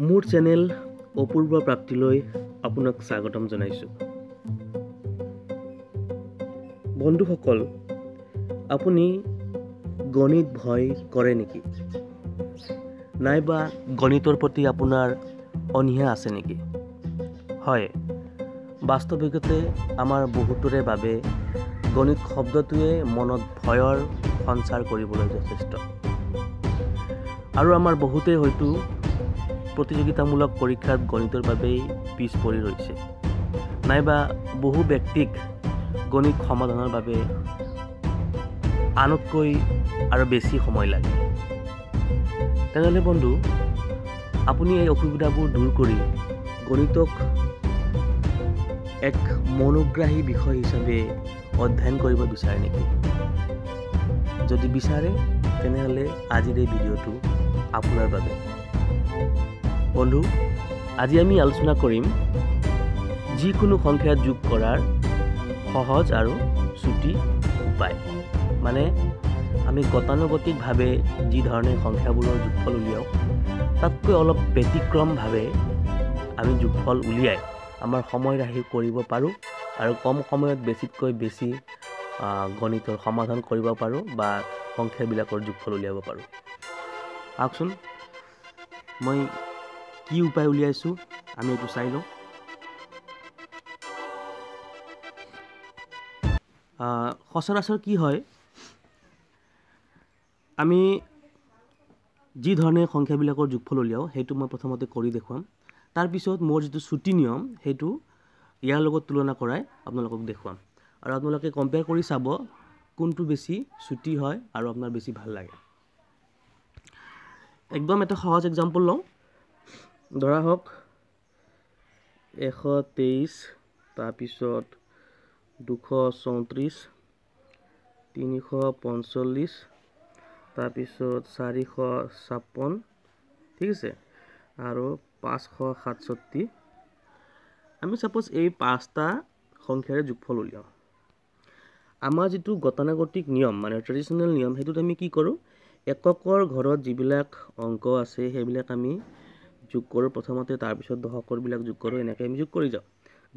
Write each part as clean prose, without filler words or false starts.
মোৰ চেনেল অপূৰ্ব প্ৰাপ্তিলৈ আপোনাক স্বাগতম জনাইছোঁ। বন্ধুসকল, আপুনি গণিত ভয় কৰে নেকি? নাইবা গণিতৰ প্ৰতি আপোনাৰ অনীহা আছে নেকি? হয়, বাস্তৱিকতে আমাৰ বহুতৰে বাবে গণিত শব্দটোৱে মনত ভয়ৰ সঞ্চাৰ কৰিবলৈ যথেষ্ট। আৰু আমাৰ বহুতেই হয়তো প্ৰতিযোগিতামূলক পৰীক্ষাত গণিতৰ বাবেই পিছ পৰি ৰৈছে, নাইবা বহু ব্যক্তিক গণিত সমাধানৰ বাবে আনতকৈ আৰু বেছি সময় লাগে। তেনেহ'লে বন্ধু, আপুনি এই অসুবিধাবোৰ দূৰ কৰি গণিতক এক মনোগ্ৰাহী বিষয় হিচাপে অধ্যয়ন কৰিব বিচাৰে নেকি? যদি বিচাৰে, তেনেহ'লে আজিৰ এই ভিডিঅ'টো আপোনাৰ বাবে। বন্ধু, আজি আমি আলোচনা কৰিম যিকোনো সংখ্যা যোগ কৰাৰ সহজ আৰু চুটি উপায়। মানে আমি গতানুগতিকভাৱে যি ধৰণে সংখ্যাবোৰৰ যোগফল উলিয়াওঁ, তাতকৈ অলপ ব্যতিক্ৰমভাৱে আমি যোগফল উলিয়াই আমাৰ সময় ৰাহি কৰিব পাৰোঁ আৰু কম সময়ত বেছিতকৈ বেছি গণিতৰ সমাধান কৰিব পাৰোঁ বা সংখ্যাবিলাকৰ যোগফল উলিয়াব পাৰোঁ। আহকচোন, মই কি উপায় উলিয়াইছোঁ আমি এইটো চাই লওঁ। সচৰাচৰ কি হয়, আমি যি ধৰণে সংখ্যাবিলাকৰ যোগফল উলিয়াওঁ সেইটো মই প্ৰথমতে কৰি দেখুৱাম। তাৰপিছত মোৰ যিটো চুটি নিয়ম সেইটো ইয়াৰ লগত তুলনা কৰাই আপোনালোকক দেখুৱাম, আৰু আপোনালোকে কম্পেয়াৰ কৰি চাব কোনটো বেছি চুটি হয় আৰু আপোনাৰ বেছি ভাল লাগে। একদম এটা সহজ এক্সাম্পল লওঁ। ধৰা হওক 123, তাৰপিছত 234, 345, তাৰপিছত 456, ঠিক আছে, আৰু 567। আমি ছাপ'জ এই 5টা সংখ্যাৰে যোগফল উলিয়াওঁ। আমাৰ যিটো গতানুগতিক নিয়ম, মানে ট্ৰেডিশ্যনেল নিয়ম, সেইটোত আমি কি কৰোঁ, এককৰ ঘৰত যিবিলাক অংক আছে সেইবিলাক আমি যোগ কৰোঁ প্ৰথমতে, তাৰপিছত দশকৰবিলাক যোগ কৰোঁ, এনেকৈ আমি যোগ কৰি যাওঁ।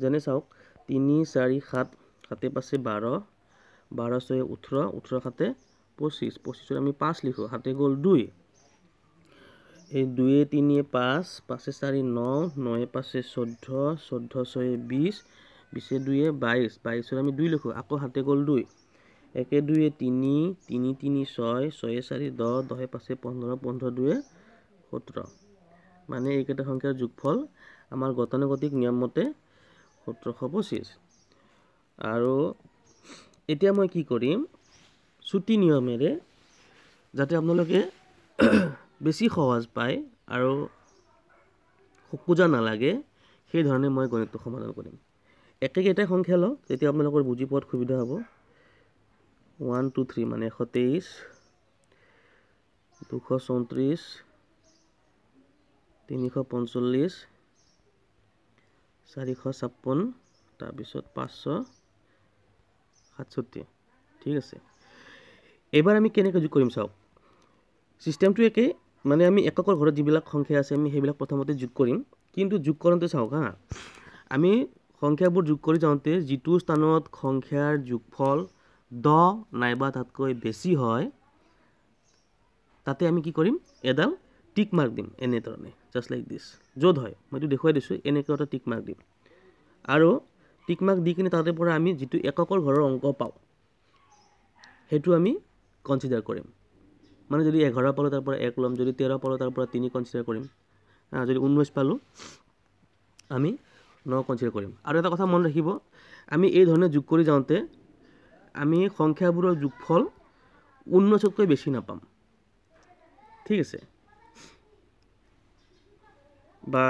যেনে চাওক, 3, 4, 7, 7 5 12, 12 6 18, 18 7 25, 25 আমি 5 লিখোঁ, 7 গ'ল 2, এই 2 3 5, 5 4 9, 9 5 14, 14 6 20, 20 2 22, 22 আমি 2 লিখোঁ, আকৌ 7 গ'ল 2, 1 2 3, 3 3 6, 6 4 10, 10 5 15, 15 2 17। মানে এইকেইটা সংখ্যাৰ যোগফল আমাৰ গতানুগতিক নিয়ম মতে 1725। আৰু এতিয়া মই কি কৰিম, চুটি নিয়মেৰে যাতে আপোনালোকে বেছি সহজ পায় আৰু খোকোজা নালাগে, সেইধৰণে মই গণিতটো সমাধান কৰিম। একেকেইটা সংখ্যা লওঁ, তেতিয়া আপোনালোকৰ বুজি পোৱাত সুবিধা হ'ব। 1 2 3 মানে 123, 234, 345, 456, তাৰপিছত 567, ঠিক আছে। এইবাৰ আমি কেনেকৈ যোগ কৰিম চাওক। ছিষ্টেমটো একেই, মানে আমি এককৰ ঘৰত যিবিলাক সংখ্যা আছে আমি সেইবিলাক প্ৰথমতে যোগ কৰিম, কিন্তু যোগ কৰোঁতে চাওক হা, আমি সংখ্যাবোৰ যোগ কৰি যাওঁতে যিটো স্থানত সংখ্যাৰ যোগফল 10 নাইবা তাতকৈ বেছি হয়, তাতে আমি কি কৰিম, এডাল টিক মাৰ্ক দিম, এনেধৰণে, জাষ্ট লাইক দিছ। য'ত হয় মইতো দেখুৱাই দিছোঁ, এনেকৈ এটা টিক মাৰ্ক দিম, আৰু টিক মাৰ্ক দি কিনে তাতে পৰা আমি যিটো এককৰ ঘৰৰ অংক পাওঁ সেইটো আমি কনচিডাৰ কৰিম। মানে যদি 11 পালোঁ তাৰ পৰা 1 ল'ম, যদি 13 পালোঁ তাৰ পৰা 3 কনচিডাৰ কৰিম, যদি 19 পালোঁ আমি 9 কনচিডাৰ কৰিম। আৰু এটা কথা মনত ৰাখিব, আমি এই ধৰণে যোগ কৰি যাওঁতে আমি সংখ্যাবোৰৰ যোগফল 19তকৈ বেছি নাপাম, ঠিক আছে, বা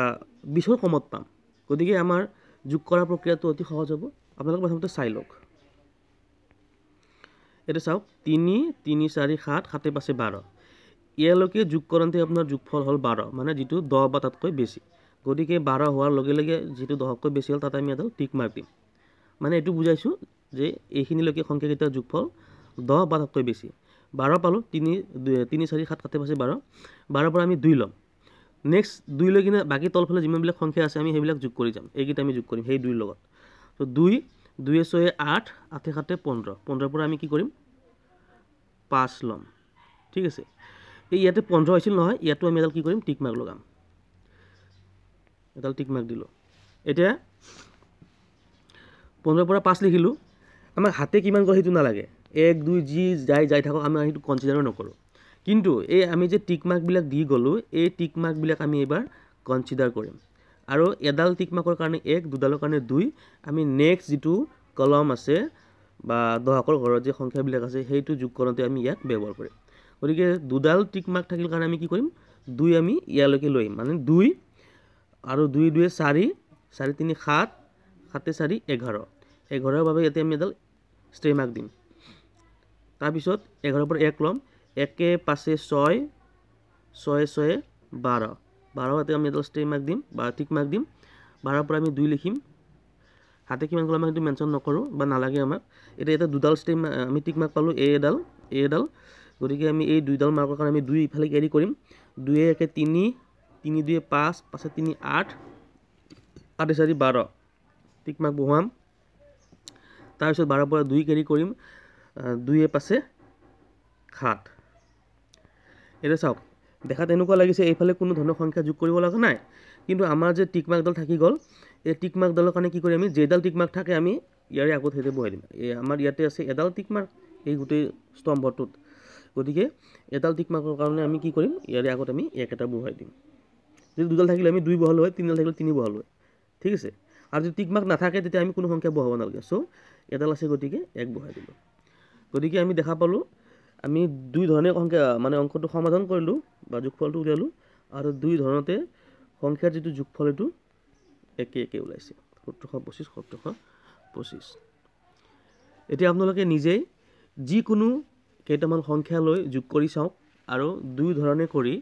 20ৰ কমত পাম। গতিকে আমাৰ যোগ কৰাৰ প্ৰক্ৰিয়াটো অতি সহজ হ'ব। আপোনালোকে প্ৰথমতে চাই লওক। এইটো চাওক, 3 3 4 7, 7 5 12, ইয়ালৈকে যোগ কৰোঁতে আপোনাৰ যোগফল হ'ল 12, মানে যিটো 10 বা তাতকৈ বেছি। গতিকে 12 হোৱাৰ লগে লগে যিটো 10তকৈ বেছি হ'ল তাতে আমি এডাল টিক মাৰ্ক দিম। মানে এইটো বুজাইছোঁ যে এইখিনিলৈকে সংখ্যাকেইটাৰ যোগফল 10 বা তাতকৈ বেছি। 12 পালোঁ, 3 4 7, 7 5 12, 12 পৰা আমি 2 ল'ম, নেক্সট 2 লৈ কিনে বাকী তলফালে যিমানবিলাক সংখ্যা আছে আমি সেইবিলাক যোগ কৰি যাম এইকেইটা আমি যোগ কৰিম সেই 2 লগত তো 2 2 6 8 8 7 15 15 পৰা আমি কি কৰিম 5 লম ঠিক আছে এই ইয়াতে 15 আছিল নহয় ইয়াতো আমি এডাল কি কৰিম টিক মাৰ্ক লগাম এডাল টিক মাৰ্ক দিলো এতিয়া 15 পৰা 5 লিখিলো আমাক হাতে কিমান গ'ল সেইটো নালাগে 1 2 যি যাই থাকক আমি সেইটো কনসিডাৰ নকৰো কিন্তু এই আমি যে টিক মাৰ্ক বিলাক দি গলো এই টিক মাৰ্ক বিলাক আমি এবাৰ কনসিডাৰ কৰিম আৰু এডাল টিক মাৰ্কৰ কাৰণে 1 দুডালৰ কাৰণে 2 আমি নেক্সট যেটো কলম আছে বা দহকৰ ঘৰত যে সংখ্যাবিলাক আছে সেইটো যোগ কৰোঁতে আমি ইয়াক ব্যৱহাৰ কৰিম গতিকে দুডাল টিক মাৰ্ক থাকিল কাৰণে আমি কি কৰিম 2 আমি ইয়ালৈকে লৈ মানে 2 আৰু 2 2 4 4 3 7 7 4 11 11 বাবে ইয়াতে আমি এডাল ষ্টে মাৰ্ক দিম তাৰ পিছত 11 পৰা 1 লম 1 5 6 6 6 12 12 হাতে আমি এডাল ষ্টে মাৰ্ক দিম বা টিক মাৰ্ক দিম 12 পৰা আমি 2 লিখিম হাতে কিমান গ'ল আমি সেইটো মেনশ্যন নকৰো বা নালাগে আমাক এটা দুডাল ষ্টে আমি টিক মাৰ্ক পালো এ এডাল গতিকে আমি এই দুইডাল মাৰ্কৰ কাৰণে আমি 2 ইফালে কেৰি কৰিম 2 1 3 3 2 5 5 3 8 8 4 12 টিক মাৰ্ক বহুৱাম তাৰ পিছত 12 পৰা 2 কেৰি কৰিম 2 5 7 এটা চাওক দেখাত এনেকুৱা লাগিছে এইফালে কোনো ধৰণৰ সংখ্যা যোগ কৰিব লগা নাই কিন্তু আমাৰ যে টিক মাৰ্কডাল থাকি গ'ল এই টিক মাৰ্কডালৰ কাৰণে কি কৰিম আমি যেডাল টিক মাৰ্ক থাকে আমি ইয়াৰে আগত হেতে বহাই দিম এই আমাৰ ইয়াতে আছে এডাল টিক মাৰ্ক এই গোটেই স্তম্ভটোত গতিকে এডাল টিক মাৰ্কৰ কাৰণে আমি কি কৰিম ইয়াৰে আগত আমি এক এটা বহাই দিম যদি দুডাল থাকিলে আমি 2 বহালো হয় তিনডাল থাকিলে 3 বহালো হয় ঠিক আছে আৰু যদি টিক মাৰ্ক নাথাকে তেতিয়া আমি কোনো সংখ্যা বহাব নালাগে সো এডাল আছে গতিকে এক বহাই দিলো গতিকে আমি দেখা পালো আমি দুই ধৰণে সংখ্যা মানে অংকটো সমাধান কৰিলো বা যোগফলটো উলিয়ালো আৰু দুই ধৰণতে সংখ্যাৰ যেটো যোগফল এটো একে ওলাইছে 1725 1725 এতিয়া আপোনালোকে নিজেই যিকোনো কেইটামান সংখ্যা লৈ যোগ কৰি চাওক আৰু দুই ধৰণে কৰি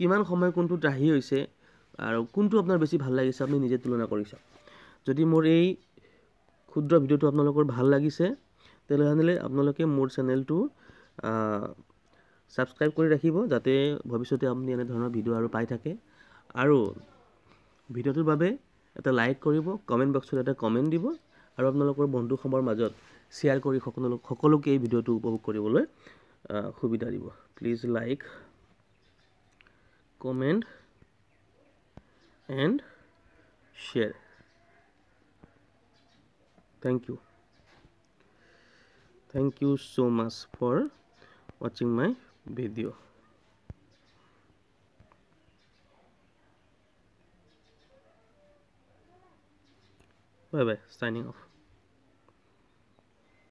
কিমান সময় কোনটো ৰাহি হৈছে আৰু কোনটো আপোনাৰ বেছি ভাল লাগিছে আপুনি নিজে তুলনা কৰি চাওক যদি মোৰ এই ক্ষুদ্ৰ ভিডিওটো আপোনালোকৰ ভাল লাগিছে তেতিয়াহ'লে আপোনালোকে মোৰ চেনেলটো সাবস্ক্ৰাইব কৰি ৰাখিব যাতে ভৱিষ্যতে আপুনি এনে ধৰণৰ ভিডিও আৰু পাই থাকে আৰু ভিডিওটোৰ বাবে এটা লাইক কৰিব কমেন্ট বক্সত এটা কমেন্ট দিব আৰু আপোনালোকৰ বন্ধুসমূহৰ মাজত শেয়াৰ কৰি সকলোকে এই ভিডিওটো উপভোগ কৰিবলৈ সুবিধা দিব please like comment and share thank you so much for watching my video bye bye signing off